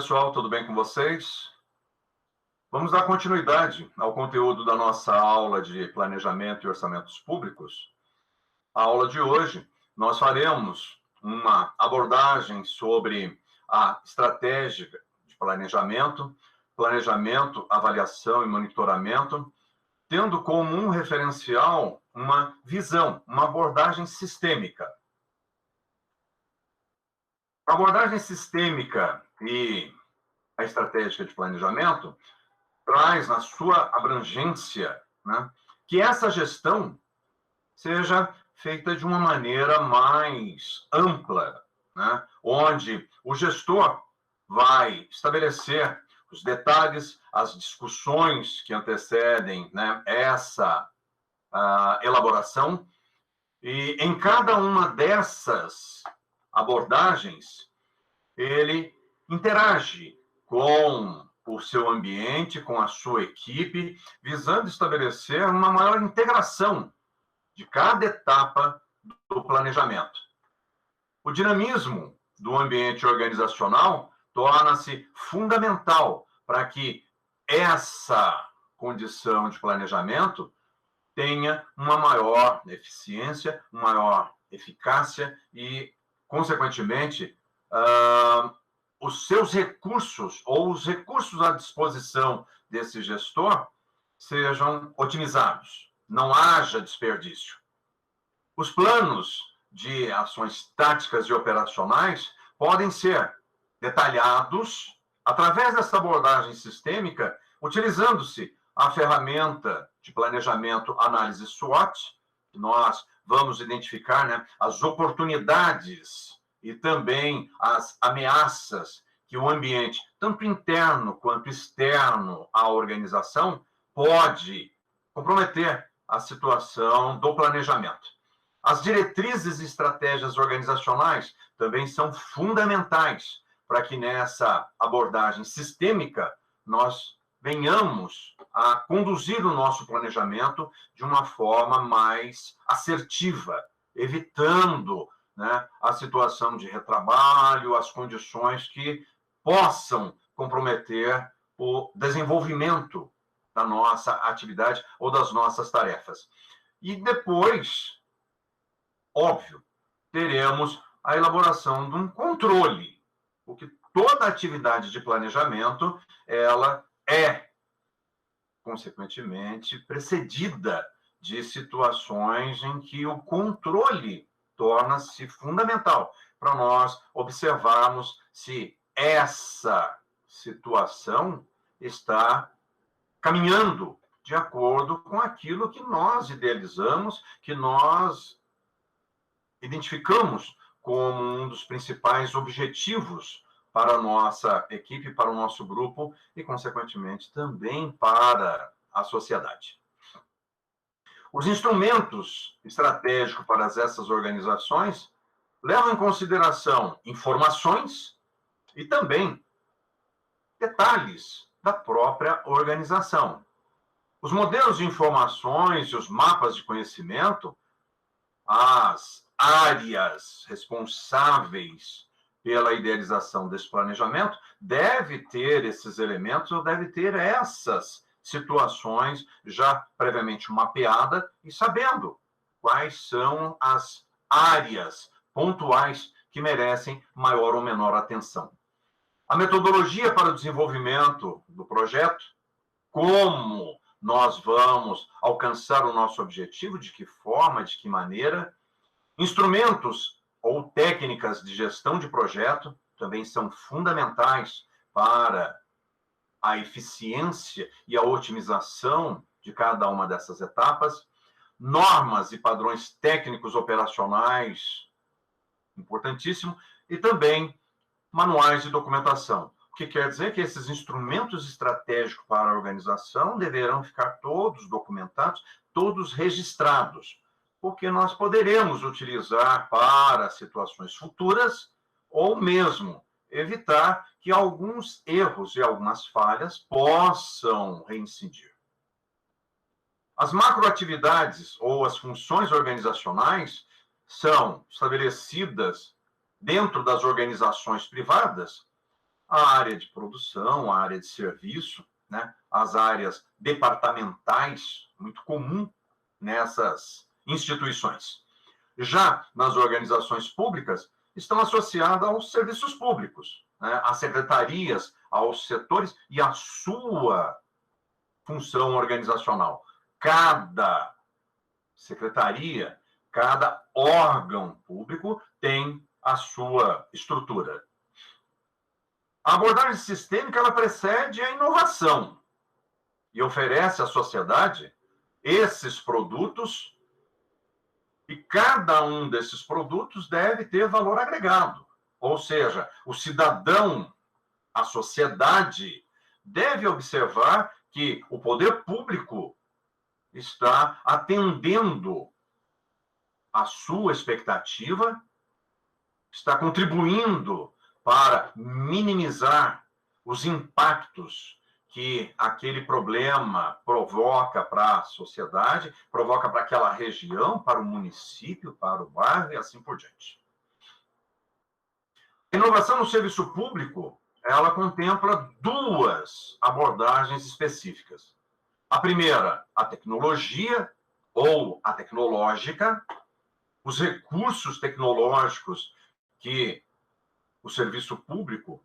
pessoal, tudo bem com vocês? Vamos dar continuidade ao conteúdo da nossa aula de planejamento e orçamentos públicos. A aula de hoje, nós faremos uma abordagem sobre a estratégia de planejamento, avaliação e monitoramento, tendo como um referencial uma visão, uma abordagem sistêmica. A abordagem sistêmica e a estratégia de planejamento traz na sua abrangência, né, que essa gestão seja feita de uma maneira mais ampla, né, onde o gestor vai estabelecer os detalhes, as discussões que antecedem, né, essa elaboração, e em cada uma dessas abordagens, ele interage com o seu ambiente, com a sua equipe, visando estabelecer uma maior integração de cada etapa do planejamento. O dinamismo do ambiente organizacional torna-se fundamental para que essa condição de planejamento tenha uma maior eficiência, uma maior eficácia e, consequentemente, os seus recursos ou os recursos à disposição desse gestor sejam otimizados, não haja desperdício. Os planos de ações táticas e operacionais podem ser detalhados através dessa abordagem sistêmica, utilizando-se a ferramenta de planejamento análise SWOT, que nós vamos identificar, né, as oportunidades e também as ameaças que o ambiente, tanto interno quanto externo à organização, pode comprometer a situação do planejamento. As diretrizes e estratégias organizacionais também são fundamentais para que nessa abordagem sistêmica nós venhamos a conduzir o nosso planejamento de uma forma mais assertiva, evitando, né, a situação de retrabalho, as condições que possam comprometer o desenvolvimento da nossa atividade ou das nossas tarefas. E depois, óbvio, teremos a elaboração de um controle, porque toda atividade de planejamento, ela é, consequentemente, precedida de situações em que o controle torna-se fundamental para nós observarmos se essa situação está caminhando de acordo com aquilo que nós idealizamos, que nós identificamos como um dos principais objetivos para a nossa equipe, para o nosso grupo e, consequentemente, também para a sociedade. Os instrumentos estratégicos para essas organizações levam em consideração informações e também detalhes da própria organização. Os modelos de informações e os mapas de conhecimento, as áreas responsáveis pela idealização desse planejamento, deve ter esses elementos, deve ter essas situações já previamente mapeadas e sabendo quais são as áreas pontuais que merecem maior ou menor atenção. A metodologia para o desenvolvimento do projeto, como nós vamos alcançar o nosso objetivo, de que forma, de que maneira, instrumentos ou técnicas de gestão de projeto também são fundamentais para a eficiência e a otimização de cada uma dessas etapas, normas e padrões técnicos operacionais, importantíssimo, e também manuais de documentação. O que quer dizer que esses instrumentos estratégicos para a organização deverão ficar todos documentados, todos registrados, porque nós poderemos utilizar para situações futuras ou mesmo evitar que alguns erros e algumas falhas possam reincidir. As macroatividades ou as funções organizacionais são estabelecidas dentro das organizações privadas a área de produção, a área de serviço, né? As áreas departamentais, muito comum nessas instituições. Já nas organizações públicas, estão associadas aos serviços públicos, né? Às secretarias, aos setores e à sua função organizacional. Cada secretaria, cada órgão público tem a sua estrutura. A abordagem sistêmica ela precede a inovação e oferece à sociedade esses produtos, e cada um desses produtos deve ter valor agregado. Ou seja, o cidadão, a sociedade, deve observar que o poder público está atendendo a sua expectativa, está contribuindo para minimizar os impactos que aquele problema provoca para a sociedade, provoca para aquela região, para o município, para o bairro e assim por diante. A inovação no serviço público, ela contempla duas abordagens específicas. A primeira, a tecnologia ou a tecnológica, os recursos tecnológicos que o serviço público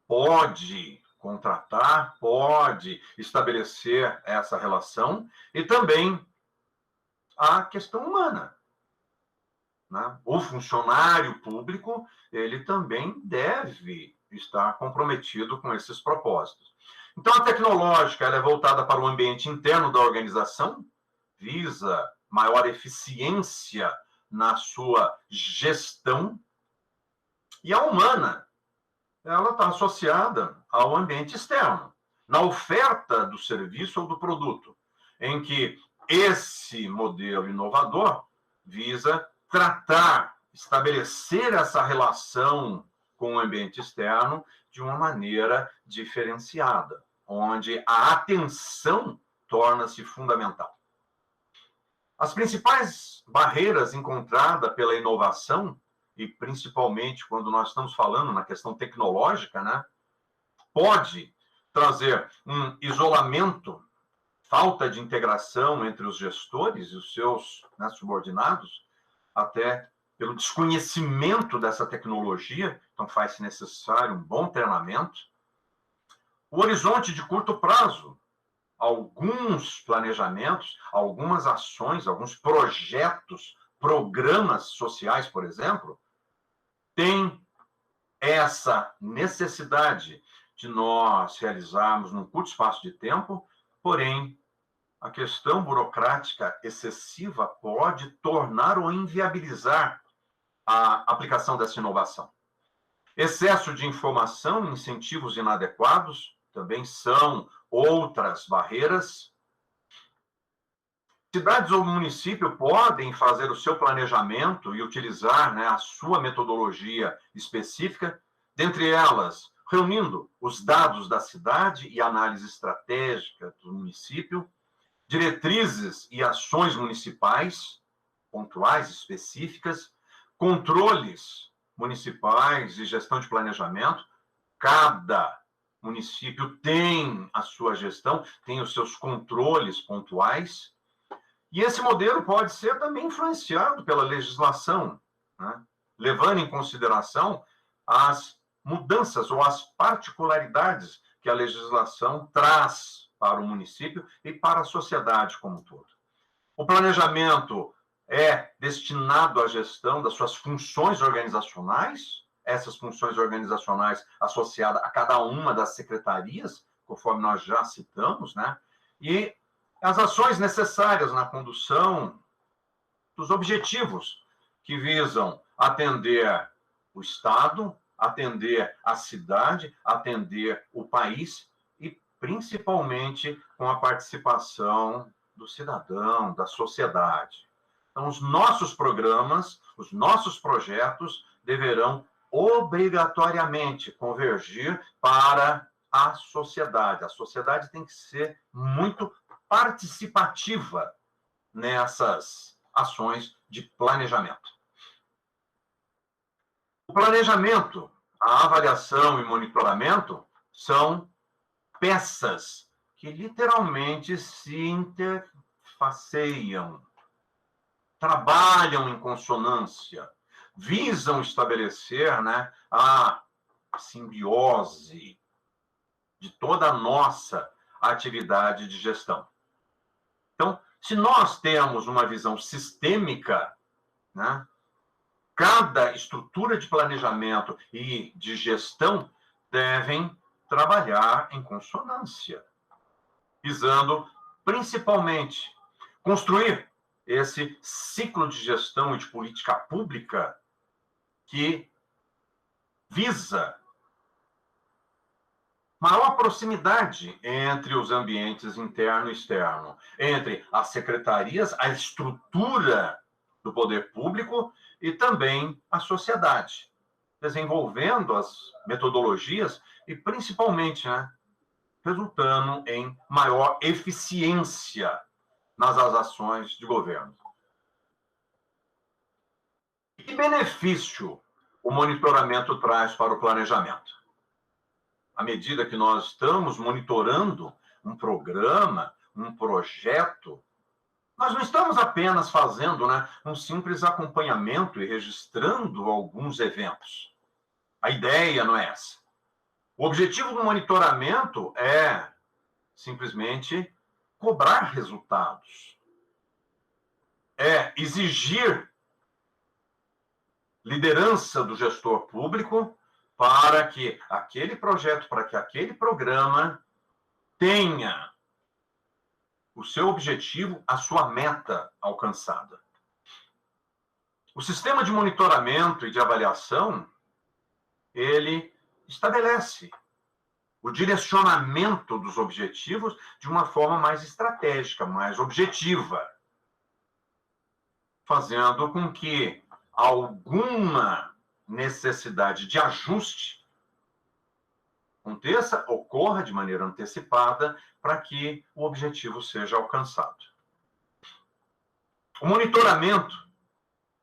pode contratar, pode estabelecer essa relação, e também a questão humana, né? O funcionário público, ele também deve estar comprometido com esses propósitos. Então, a tecnológica ela é voltada para o ambiente interno da organização, visa maior eficiência na sua gestão, e a humana, ela está associada ao ambiente externo, na oferta do serviço ou do produto, em que esse modelo inovador visa tratar, estabelecer essa relação com o ambiente externo de uma maneira diferenciada, onde a atenção torna-se fundamental. As principais barreiras encontradas pela inovação, e principalmente quando nós estamos falando na questão tecnológica, né, pode trazer um isolamento, falta de integração entre os gestores e os seus, né, subordinados, até pelo desconhecimento dessa tecnologia, então faz-se necessário um bom treinamento. O horizonte de curto prazo, alguns planejamentos, algumas ações, alguns projetos, programas sociais, por exemplo, têm essa necessidade de nós realizarmos num curto espaço de tempo, porém, a questão burocrática excessiva pode tornar ou inviabilizar a aplicação dessa inovação. Excesso de informação, incentivos inadequados, também são outras barreiras. Cidades ou município podem fazer o seu planejamento e utilizar, né, a sua metodologia específica, dentre elas, reunindo os dados da cidade e análise estratégica do município, diretrizes e ações municipais, pontuais, específicas, controles municipais e gestão de planejamento. Cada município tem a sua gestão, tem os seus controles pontuais, e esse modelo pode ser também influenciado pela legislação, né, levando em consideração as mudanças ou as particularidades que a legislação traz para o município e para a sociedade como um todo. O planejamento é destinado à gestão das suas funções organizacionais, essas funções organizacionais associadas a cada uma das secretarias, conforme nós já citamos, né? E as ações necessárias na condução dos objetivos que visam atender o Estado, atender a cidade, atender o país e, principalmente, com a participação do cidadão, da sociedade. Então, os nossos programas, os nossos projetos deverão obrigatoriamente convergir para a sociedade. A sociedade tem que ser muito participativa nessas ações de planejamento. O planejamento, a avaliação e monitoramento são peças que literalmente se interfaceiam, trabalham em consonância, visam estabelecer, né, a simbiose de toda a nossa atividade de gestão. Então, se nós temos uma visão sistêmica, né, cada estrutura de planejamento e de gestão devem trabalhar em consonância, visando principalmente construir esse ciclo de gestão e de política pública que visa maior proximidade entre os ambientes interno e externo, entre as secretarias, a estrutura do poder público e também a sociedade, desenvolvendo as metodologias e, principalmente, né, resultando em maior eficiência nas ações de governo. Que benefício o monitoramento traz para o planejamento? À medida que nós estamos monitorando um programa, um projeto, nós não estamos apenas fazendo, né, um simples acompanhamento e registrando alguns eventos. A ideia não é essa. O objetivo do monitoramento é simplesmente cobrar resultados. É exigir liderança do gestor público para que aquele projeto, para que aquele programa tenha o seu objetivo, a sua meta alcançada. O sistema de monitoramento e de avaliação, ele estabelece o direcionamento dos objetivos de uma forma mais estratégica, mais objetiva, fazendo com que alguma necessidade de ajuste aconteça, ocorra de maneira antecipada para que o objetivo seja alcançado. O monitoramento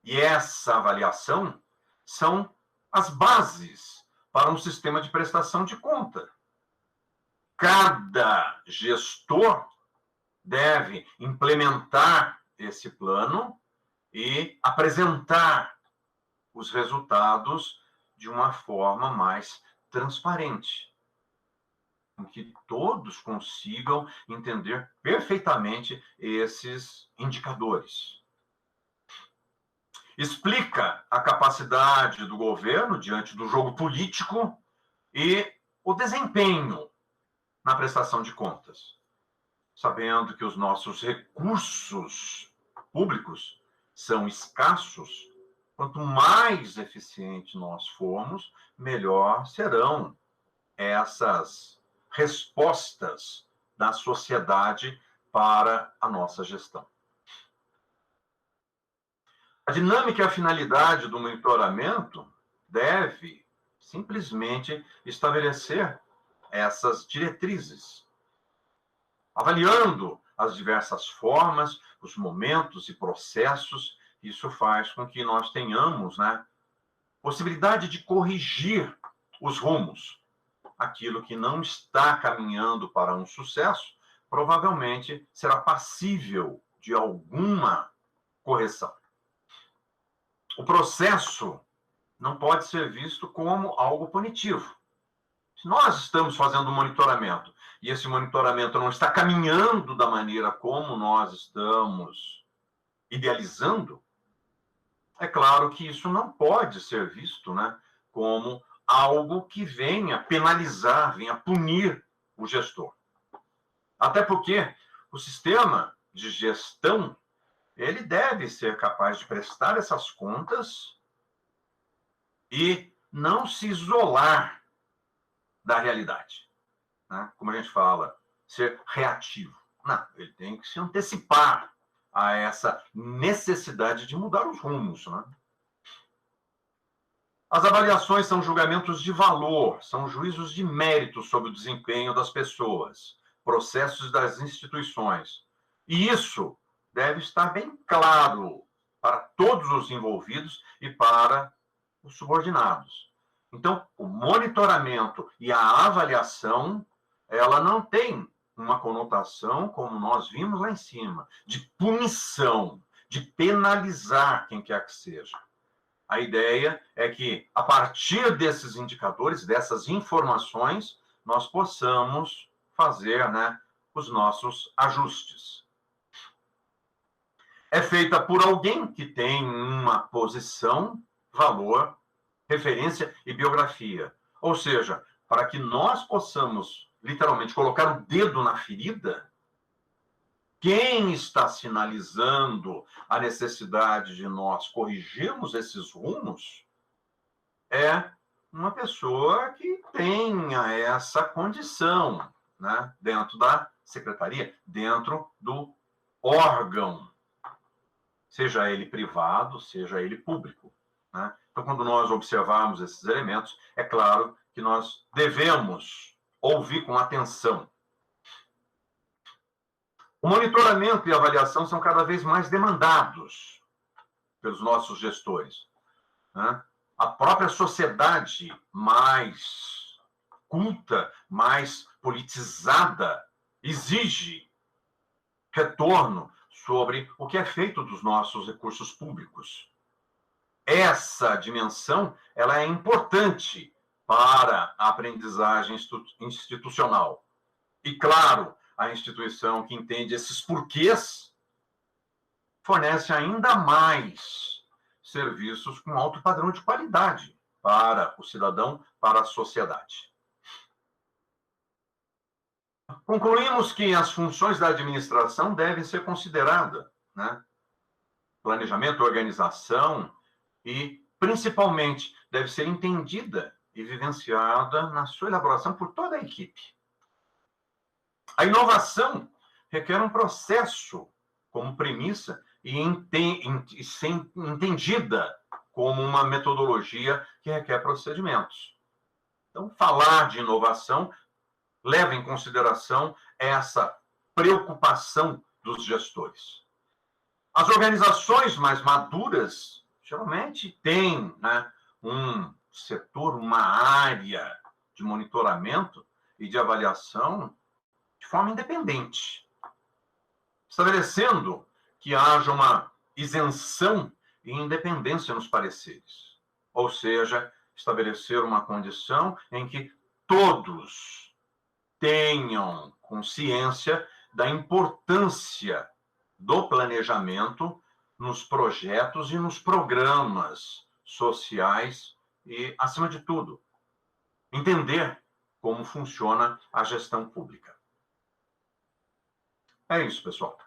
e essa avaliação são as bases para um sistema de prestação de conta. Cada gestor deve implementar esse plano e apresentar os resultados de uma forma mais transparente, em que todos consigam entender perfeitamente esses indicadores. Explica a capacidade do governo diante do jogo político e o desempenho na prestação de contas, sabendo que os nossos recursos públicos são escassos. Quanto mais eficiente nós formos, melhor serão essas respostas da sociedade para a nossa gestão. A dinâmica e a finalidade do monitoramento deve simplesmente estabelecer essas diretrizes, avaliando as diversas formas, os momentos e processos. Isso faz com que nós tenhamos, né, possibilidade de corrigir os rumos. Aquilo que não está caminhando para um sucesso, provavelmente será passível de alguma correção. O processo não pode ser visto como algo punitivo. Se nós estamos fazendo um monitoramento e esse monitoramento não está caminhando da maneira como nós estamos idealizando, é claro que isso não pode ser visto, né, como algo que venha penalizar, venha punir o gestor. Até porque o sistema de gestão, ele deve ser capaz de prestar essas contas e não se isolar da realidade, né? Como a gente fala, ser reativo. Não, ele tem que se antecipar a essa necessidade de mudar os rumos, né? As avaliações são julgamentos de valor, são juízos de mérito sobre o desempenho das pessoas, processos das instituições. E isso deve estar bem claro para todos os envolvidos e para os subordinados. Então, o monitoramento e a avaliação, ela não tem uma conotação, como nós vimos lá em cima, de punição, de penalizar quem quer que seja. A ideia é que, a partir desses indicadores, dessas informações, nós possamos fazer, né, os nossos ajustes. É feita por alguém que tem uma posição, valor, referência e biografia. Ou seja, para que nós possamos, literalmente, colocar o dedo na ferida, quem está sinalizando a necessidade de nós corrigirmos esses rumos é uma pessoa que tenha essa condição, né, dentro da secretaria, dentro do órgão, seja ele privado, seja ele público, né? Então, quando nós observarmos esses elementos, é claro que nós devemos ouvir com atenção. O monitoramento e a avaliação são cada vez mais demandados pelos nossos gestores, né? A própria sociedade mais culta, mais politizada, exige retorno sobre o que é feito dos nossos recursos públicos. Essa dimensão, ela é importante para a aprendizagem institucional. E, claro, a instituição que entende esses porquês fornece ainda mais serviços com alto padrão de qualidade para o cidadão, para a sociedade. Concluímos que as funções da administração devem ser consideradas, né? Planejamento, organização e, principalmente, deve ser entendida e vivenciada na sua elaboração por toda a equipe. A inovação requer um processo como premissa e ser entendida como uma metodologia que requer procedimentos. Então, falar de inovação leva em consideração essa preocupação dos gestores. As organizações mais maduras geralmente têm, né, um setor, uma área de monitoramento e de avaliação de forma independente, estabelecendo que haja uma isenção e independência nos pareceres. Ou seja, estabelecer uma condição em que todos tenham consciência da importância do planejamento nos projetos e nos programas sociais e, acima de tudo, entender como funciona a gestão pública. É isso, pessoal.